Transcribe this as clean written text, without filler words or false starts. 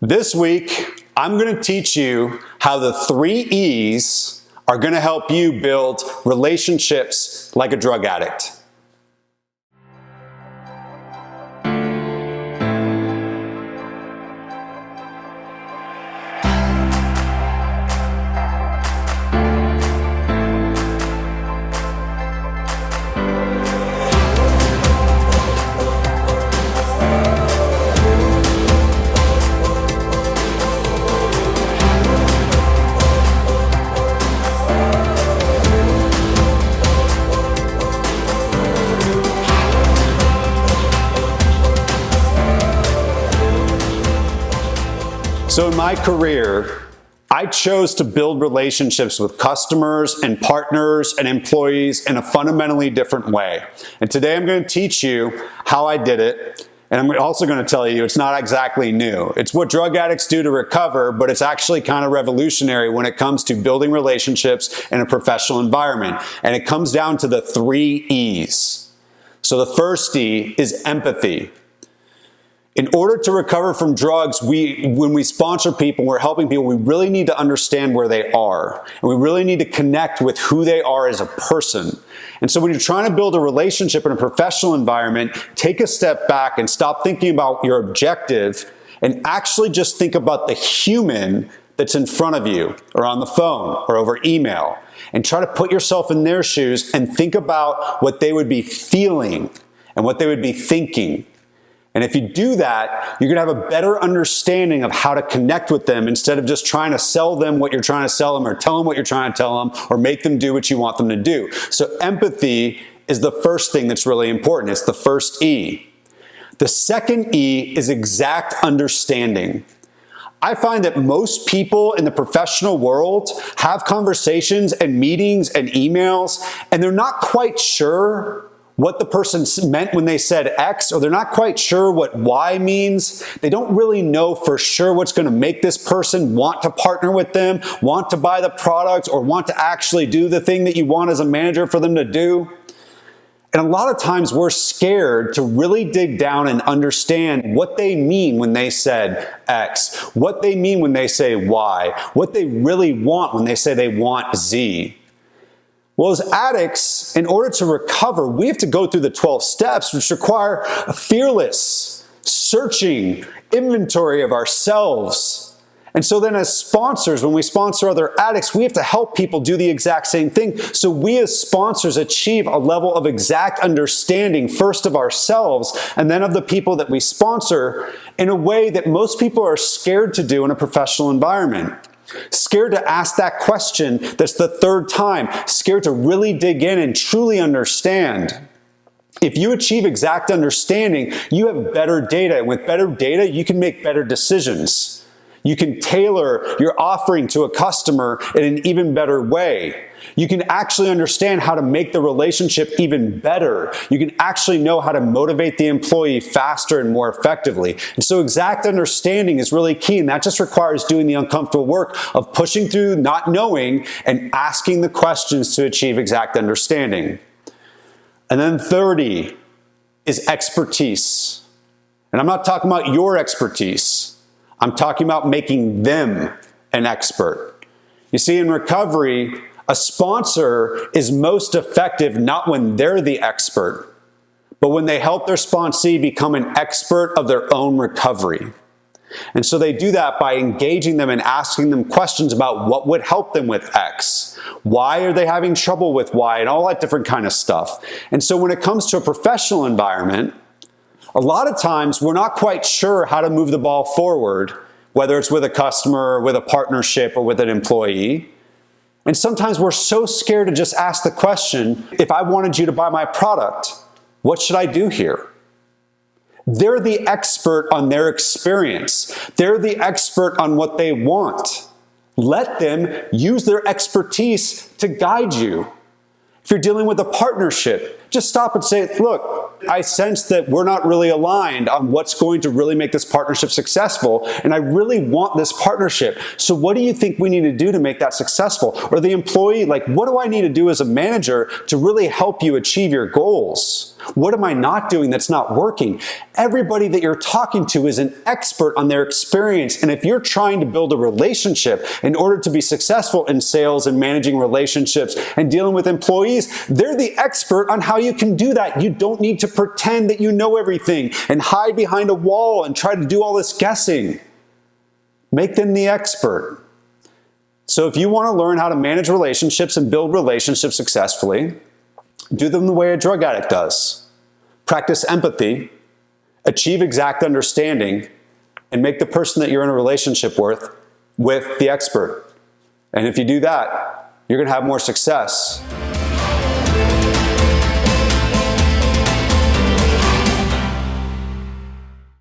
This week, I'm going to teach you how the 3 E's are going to help you build relationships like a drug addict. So in my career, I chose to build relationships with customers and partners and employees in a fundamentally different way. And today I'm going to teach you how I did it. And I'm also going to tell you it's not exactly new. It's what drug addicts do to recover, but it's actually kind of revolutionary when it comes to building relationships in a professional environment. And it comes down to the 3 E's. So the first E is empathy. In order to recover from drugs, when we sponsor people, we're helping people, we really need to understand where they are. And we really need to connect with who they are as a person. And so when you're trying to build a relationship in a professional environment, take a step back and stop thinking about your objective and actually just think about the human that's in front of you or on the phone or over email. And try to put yourself in their shoes and think about what they would be feeling and what they would be thinking. And if you do that, you're going to have a better understanding of how to connect with them instead of just trying to sell them what you're trying to sell them or tell them what you're trying to tell them or make them do what you want them to do. So empathy is the first thing that's really important. It's the first E. The second E is exact understanding. I find that most people in the professional world have conversations and meetings and emails, and they're not quite sure what the person meant when they said X, or they're not quite sure what Y means. They don't really know for sure what's going to make this person want to partner with them, want to buy the product, or want to actually do the thing that you want as a manager for them to do. And a lot of times we're scared to really dig down and understand what they mean when they said X, what they mean when they say Y, what they really want when they say they want Z. Well, as addicts, in order to recover, we have to go through the 12 steps, which require a fearless, searching inventory of ourselves. And so then as sponsors, when we sponsor other addicts, we have to help people do the exact same thing. So we as sponsors achieve a level of exact understanding, first of ourselves, and then of the people that we sponsor, in a way that most people are scared to do in a professional environment. Scared to ask that question that's the 3rd time. Scared to really dig in and truly understand. If you achieve exact understanding, you have better data. And with better data, you can make better decisions. You can tailor your offering to a customer in an even better way. You can actually understand how to make the relationship even better. You can actually know how to motivate the employee faster and more effectively. And so exact understanding is really key, and that just requires doing the uncomfortable work of pushing through not knowing and asking the questions to achieve exact understanding. And then 30 is expertise. And I'm not talking about your expertise. I'm talking about making them an expert. You see, in recovery, a sponsor is most effective not when they're the expert, but when they help their sponsee become an expert of their own recovery. And so they do that by engaging them and asking them questions about what would help them with X. Why are they having trouble with Y, and all that different kind of stuff. And so when it comes to a professional environment, a lot of times we're not quite sure how to move the ball forward, whether it's with a customer, or with a partnership, or with an employee. And sometimes we're so scared to just ask the question, if I wanted you to buy my product, what should I do here? They're the expert on their experience. They're the expert on what they want. Let them use their expertise to guide you. If you're dealing with a partnership, just stop and say, look, I sense that we're not really aligned on what's going to really make this partnership successful, and I really want this partnership. So what do you think we need to do to make that successful? Or the employee, like, what do I need to do as a manager to really help you achieve your goals? What am I not doing that's not working? Everybody that you're talking to is an expert on their experience, and if you're trying to build a relationship in order to be successful in sales and managing relationships and dealing with employees, they're the expert on how you can do that. You don't need to pretend that you know everything and hide behind a wall and try to do all this guessing. Make them the expert. So if you want to learn how to manage relationships and build relationships successfully, do them the way a drug addict does. Practice empathy, achieve exact understanding, and make the person that you're in a relationship with the expert. And if you do that, you're going to have more success.